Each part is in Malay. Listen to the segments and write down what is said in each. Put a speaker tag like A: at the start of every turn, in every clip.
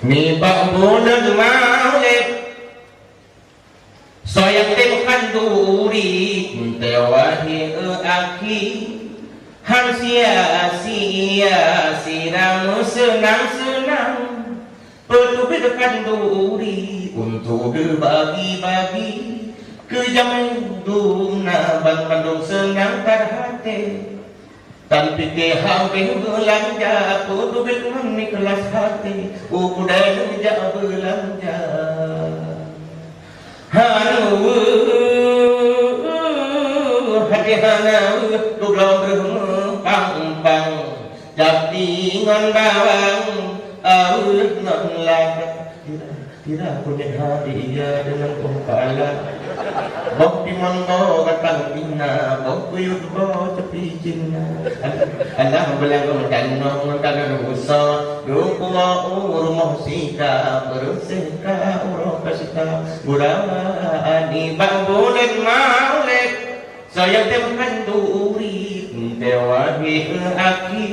A: Mi bak bulan maulid soyak temkan duri tewahi aki han sia-sia siramu senang-senang pertubilkan duri untuk berbagi-bagi kejaman duna Bandung senang terhati tan pikir hampir belanja kudu bingung ni kelas hati udah jak belanja hanu hati hana dublong berhempang jadi ngon bawang awet non laga tidak punya hadiah dengan kumpala bok di mongo katang ina bok kuyut bok tepi cina anak belang danong tangan usah duku mau rumah sika berseka urang kasita gurama ani bangunan maulid saya temkan duri tewahi aki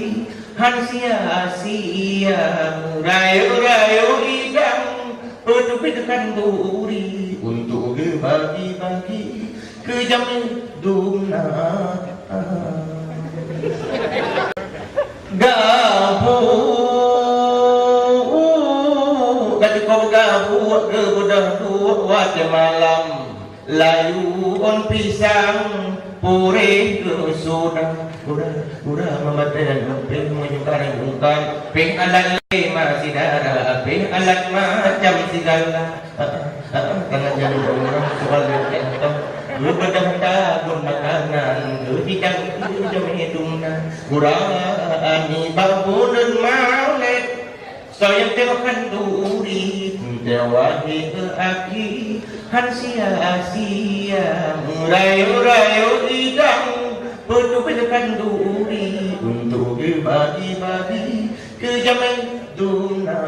A: han sia-sia rayu-rayu idang pertubilkan duri untuk berbagi-bagi kejaman duna gabu gadi kau gabu ke budak tua wajah malam layu on pisang pure ke sudah udah mematen ping menyukaran bukan ping alat masih darah ping alat macam segala tengah jalan orang soal berkentong berbedang tabur makanan tidak hidungna gurani babunun maulid sayang tewakan duri tewahi aki han sia-sia rayu-rayu idang pertubilkan duri untuk berbagi-bagi kejaman dunia